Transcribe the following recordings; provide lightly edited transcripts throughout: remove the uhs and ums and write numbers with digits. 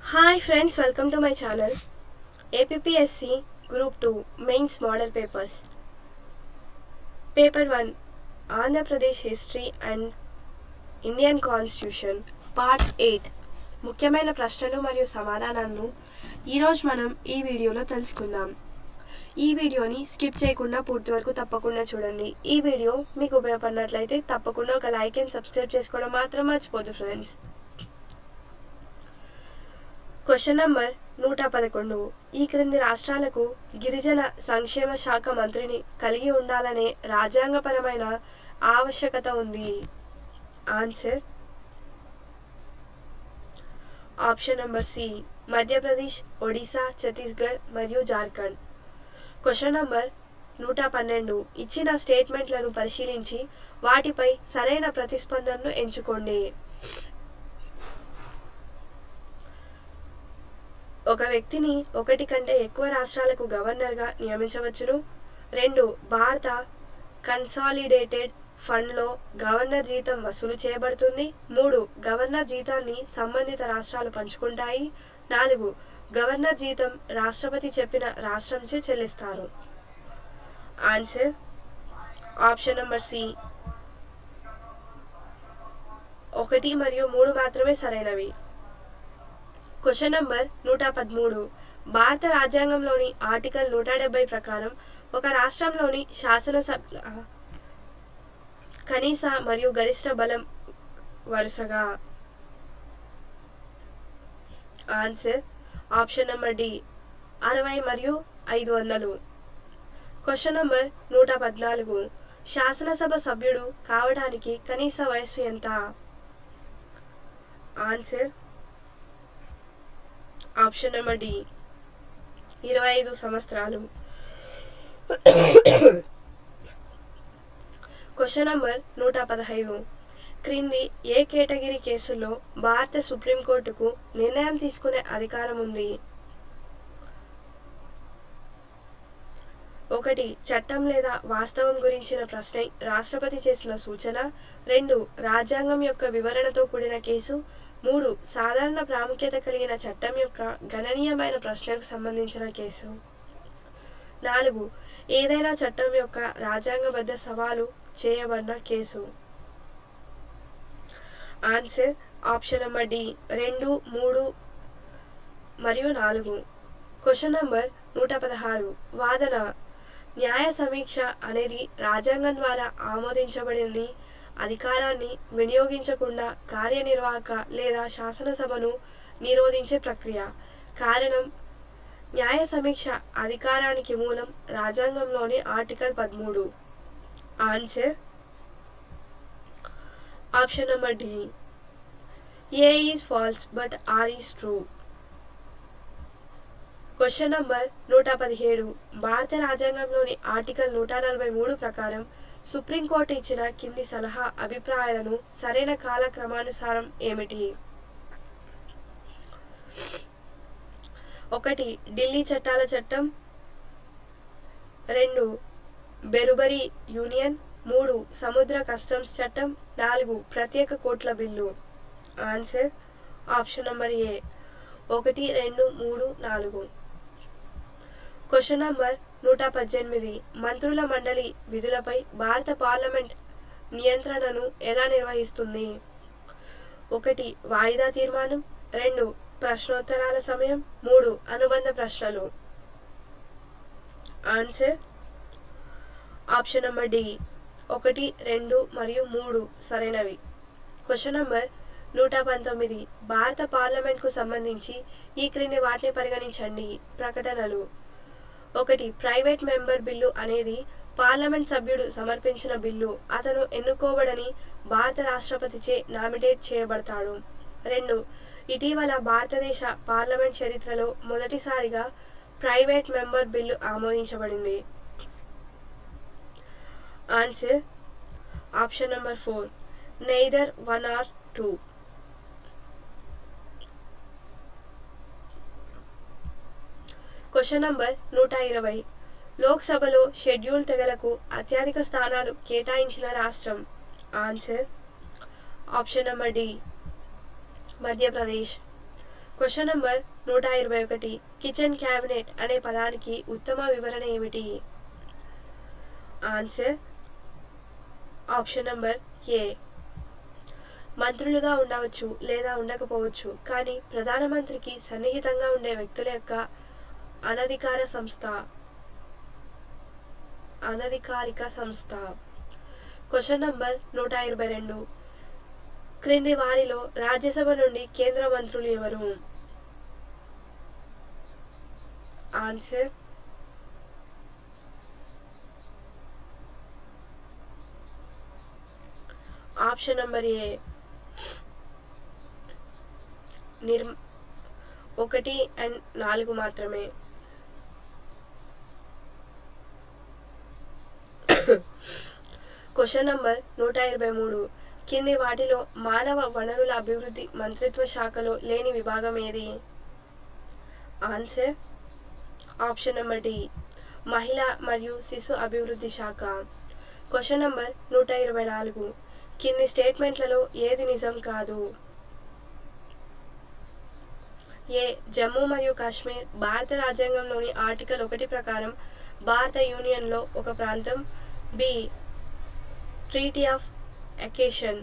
Hi friends, welcome to my channel. APPSC Group 2 Mains Model Papers. Paper 1 Andhra Pradesh History and Indian Constitution Part 8 ముఖ్యమైన ప్రశ్నలు మరియు సమాధానాలను ఈరోజు మనం ఈ వీడియోలో తెలుసుకుందాం. ఈ వీడియోని స్కిప్ చేయకుండా పూర్తి వరకు తప్పకుండా చూడండి. ఈ వీడియో మీకు ఉపయోగపడినట్లయితే తప్పకుండా ఒక లైక్ అండ్ సబ్స్క్రైబ్ చేసుకోవడం మాత్రం మర్చిపోదు ఫ్రెండ్స్. Question number 111. ఈ క్రింది రాష్ట్రాలకు గిరిజన సంక్షేమ శాఖ మంత్రిని కలిగి ఉండాలనే రాజ్యాంగపరమైన ఆవశ్యకత ఉంది. Answer option number C Madhya Pradesh, Odisha, Chhattisgarh మరియు జార్ఖండ్. Question number 112. ఇచ్చిన స్టేట్మెంట్లను పరిశీలించి వాటిపై సరైన ప్రతిస్పందనను ఎంచుకోండి. ఒక వ్యక్తిని ఒకటి కంటే ఎక్కువ రాష్ట్రాలకు గవర్నర్గా నియమించవచ్చును. 2. భారత కన్సాలిడేటెడ్ ఫండ్లో గవర్నర్ జీతం వసూలు చేయబడుతుంది. 3. గవర్నర్ జీతాన్ని సంబంధిత రాష్ట్రాలు పంచుకుంటాయి. 4. గవర్నర్ జీతం రాష్ట్రపతి చెప్పిన రాష్ట్రంచే చెల్లిస్తారు. ఆన్సర్ ఆప్షన్ నంబర్ సి 1 మరియు 3 మాత్రమే సరైనవి. Question number 113. భారత రాజ్యాంగంలోని ఆర్టికల్ 170 ప్రకారం ఒక రాష్ట్రంలోని శాసనసభ కనీస మరియు గరిష్ట బలం వరుసగా. ఆన్సర్ ఆప్షన్ నంబర్ డి 60 మరియు 500. Question number 114. శాసనసభ సభ్యుడు కావడానికి కనీస వయస్సు ఎంత? ఆన్సర్ ఆప్షన్ నెంబర్ డి 25 సంవత్సరాలు. Question number 115. క్రింది ఏ కేటగిరీ కేసుల్లో భారత సుప్రీంకోర్టుకు నిర్ణయం తీసుకునే అధికారం ఉంది? 1. చట్టం లేదా వాస్తవం గురించిన ప్రశ్న రాష్ట్రపతి చేసిన సూచన. 2. రాజ్యాంగం యొక్క వివరణతో కూడిన కేసు. 3. సాధారణ ప్రాముఖ్యత కలిగిన చట్టం యొక్క గణనీయమైన ప్రశ్నకు సంబంధించిన కేసు. 4. ఏదైనా చట్టం యొక్క రాజ్యాంగబద్ధ సవాలు చేయబడిన కేసు. ఆన్సర్ ఆప్షన్ నెంబర్ డి 2, 3 మరియు 4. Question number 116. వాదన. న్యాయ సమీక్ష అనేది రాజ్యాంగం ద్వారా ఆమోదించబడిన అధికారాన్ని వినియోగించకుండా కార్యనిర్వాహక లేదా శాసనసభను నిరోధించే ప్రక్రియ. కారణం న్యాయ సమీక్ష అధికారానికి మూలం రాజ్యాంగంలోని article 13. Answer option number D A is false but R is true. Question number 117. భారత రాజ్యాంగంలోని ఆర్టికల్ 143 ప్రకారం సుప్రీంకోర్టు ఇచ్చిన కింది సలహా అభిప్రాయాలను సరైన కాలక్రమానుసారం ఏమిటి? 1. ఢిల్లీ చట్టాల చట్టం. 2. బెరుబరీ యూనియన్. 3. సముద్ర కస్టమ్స్ చట్టం. 4. ప్రత్యేక కోర్టుల బిల్లు. ఆన్సర్ ఆప్షన్ నంబర్ ఏ 1, 2, 3, 4. Question number 118. మంత్రుల మండలి విధులపై భారత పార్లమెంట్ నియంత్రణను ఎలా నిర్వహిస్తుంది? 1. వాయిదా తీర్మానం. 2. ప్రశ్నోత్తరాల సమయం. 3. అనుబంధ ప్రశ్నలు. ఆన్సర్ ఆప్షన్ నంబర్ డి 1, 2 మరియు 3 సరైనవి. Question number 119. భారత పార్లమెంట్కు సంబంధించి ఈ క్రింది వాటిని పరిగణించండి. ప్రకటనలు. 1. ప్రైవేట్ మెంబర్ బిల్లు అనేది పార్లమెంట్ సభ్యుడు సమర్పించిన బిల్లు. అతను ఎన్నుకోబడని భారత రాష్ట్రపతిచే నామినేట్ చేయబడతాడు. 2. ఇటీవల భారతదేశ పార్లమెంట్ చరిత్రలో మొదటిసారిగా ప్రైవేట్ మెంబర్ బిల్లు ఆమోదించబడింది. Answer option number 4 neither 1 or 2. Question number 120. లోక్సభలో షెడ్యూల్ తెగలకు అత్యధిక స్థానాలు కేటాయించిన రాష్ట్రం? Answer option number D Madhya Pradesh. Question number 121. Kitchen cabinet అనే పదానికి ఉత్తమ వివరణ ఏమిటి? Answer option number A. మంత్రులుగా ఉండవచ్చు లేదా ఉండకపోవచ్చు, కానీ ప్రధానమంత్రికి సన్నిహితంగా ఉండే వ్యక్తుల యొక్క అనధికారిక సంస్థ. Question number 122. క్రింది వారిలో రాజ్యసభ నుండి కేంద్ర మంత్రులు ఎవరు? Answer option number A. 1 and 4 మాత్రమే. Question number 123. కింది వాటిలో మానవ వనరుల అభివృద్ధి మంత్రిత్వ శాఖలో లేని విభాగం ఏది? Answer option number D. మహిళా మరియు శిశు అభివృద్ధి శాఖ. Question number 124. కింది స్టేట్మెంట్లలో ఏది నిజం కాదు? ఏ. జమ్మూ మరియు కాశ్మీర్ భారత రాజ్యాంగంలోని ఆర్టికల్ 1 ప్రకారం భారత యూనియన్లో ఒక ప్రాంతం. బి. ట్రీటీ ఆఫ్ అకేషన్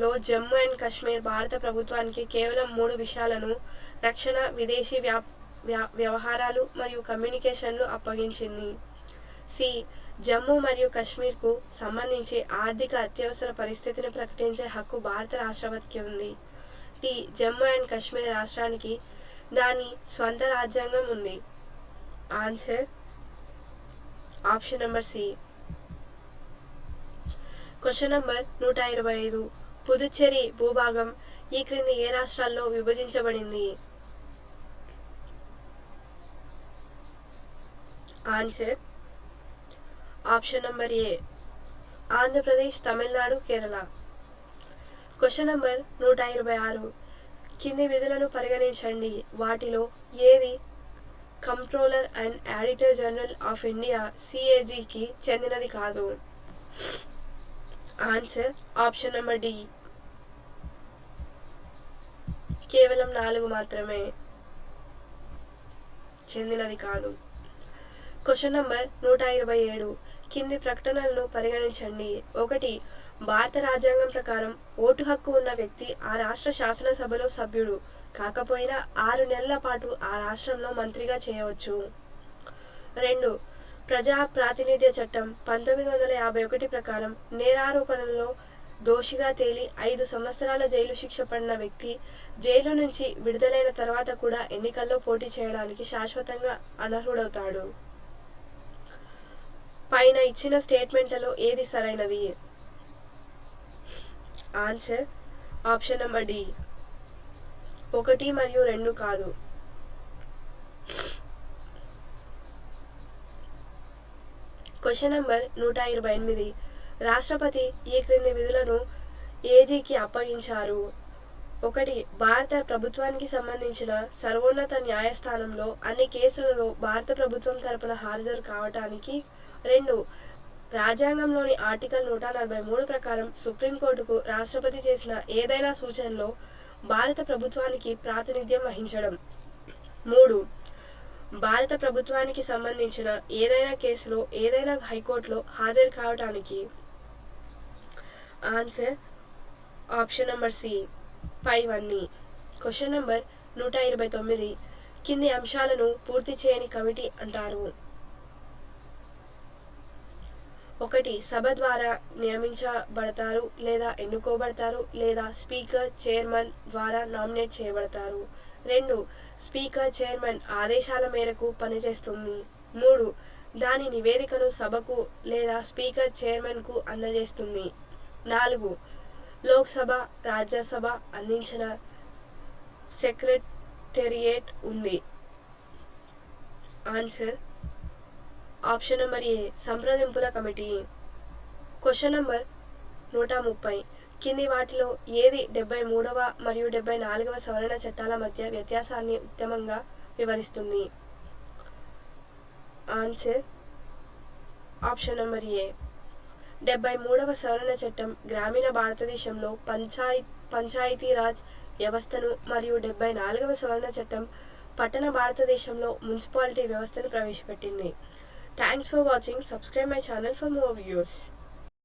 లో జమ్మూ అండ్ కాశ్మీర్ భారత ప్రభుత్వానికి కేవలం 3 విషయాలను రక్షణ, విదేశీ వ్యవహారాలు మరియు కమ్యూనికేషన్లు అప్పగించింది. సి. జమ్మూ మరియు కాశ్మీర్కు సంబంధించి ఆర్థిక అత్యవసర పరిస్థితిని ప్రకటించే హక్కు భారత రాష్ట్రపతికి ఉంది. డి. జమ్మూ అండ్ కాశ్మీర్ రాష్ట్రానికి దాని స్వంత రాజ్యాంగం ఉంది. Answer option number C. Question number 125. Puducherry భూభాగం ఈ క్రింది ఏ రాష్ట్రాల్లో విభజించబడింది? Answer option number A. Andhra Pradesh, Tamil Nadu, Kerala. Question number 126. కింది విధులను పరిగణించండి. వాటిలో ఏది comptroller and auditor general of India సిఏజికి చెందినది కాదు? Answer option number D. కేవలం 4 మాత్రమే చెందినది కాదు. Question number 127. కింది ప్రకటనలను పరిగణించండి. 1. భారత రాజ్యాంగం ప్రకారం ఓటు హక్కు ఉన్న వ్యక్తి ఆ రాష్ట్ర శాసనసభలో సభ్యుడు కాకపోయినా 6 నెలల పాటు ఆ రాష్ట్రంలో మంత్రిగా చేయవచ్చు. 2. ప్రజా ప్రాతినిధ్య చట్టం 1951 ప్రకారం నేరారోపణలలో దోషిగా తేలి 5 సంవత్సరాల జైలు శిక్ష పడిన వ్యక్తి జైలు నుంచి విడుదలైన తర్వాత కూడా ఎన్నికల్లో పోటీ చేయడానికి శాశ్వతంగా అనర్హుడవుతాడు. పైన ఇచ్చిన స్టేట్మెంట్లలో ఏది సరైనది? Answer option number D. 1 మరియు 2 కాదు. Question number 128. రాష్ట్రపతి ఈ క్రింది విధులను ఏజీకి అప్పగించారు. 1. భారత ప్రభుత్వానికి సంబంధించిన సర్వోన్నత న్యాయస్థానంలో అన్ని కేసులలో భారత ప్రభుత్వం తరపున హాజరు కావటానికి. 2. రాజ్యాంగంలోని ఆర్టికల్ 143 ప్రకారం సుప్రీంకోర్టుకు రాష్ట్రపతి చేసిన ఏదైనా సూచనలో భారత ప్రభుత్వానికి ప్రాతినిధ్యం వహించడం. 3. భారత ప్రభుత్వానికి సంబంధించిన ఏదైనా కేసులో ఏదైనా హైకోర్టులో హాజరు కావటానికి. Answer option number C. పైవన్నీ. Question number 129. కింది అంశాలను పూర్తి చేయని కమిటీ అంటారు. 1. సభ ద్వారా నియమించబడతారు లేదా ఎన్నుకోబడతారు లేదా స్పీకర్, చైర్మన్ ద్వారా నామినేట్ చేయబడతారు. 2. స్పీకర్, చైర్మన్ ఆదేశాల మేరకు పనిచేస్తుంది. 3. దాని నివేదికను సభకు లేదా స్పీకర్, చైర్మన్కు అందజేస్తుంది. 4. లోక్సభ, రాజ్యసభ అందించిన సెక్రటేరియట్ ఉంది. ఆన్సర్ ఆప్షన్ నంబర్ ఏ. సంప్రదింపుల కమిటీ. Question number 130. కింది వాటిలో ఏది 73వ మరియు 74వ సవరణ చట్టాల మధ్య వ్యత్యాసాన్ని ఉత్తమంగా వివరిస్తుంది? ఆన్సర్ ఆప్షన్ నంబర్ ఏ. 73వ సవరణ చట్టం గ్రామీణ భారతదేశంలో పంచాయతీరాజ్ వ్యవస్థను మరియు 74వ సవరణ చట్టం పట్టణ భారతదేశంలో మున్సిపాలిటీ వ్యవస్థను ప్రవేశపెట్టింది. Thanks for watching. Subscribe my channel for more videos.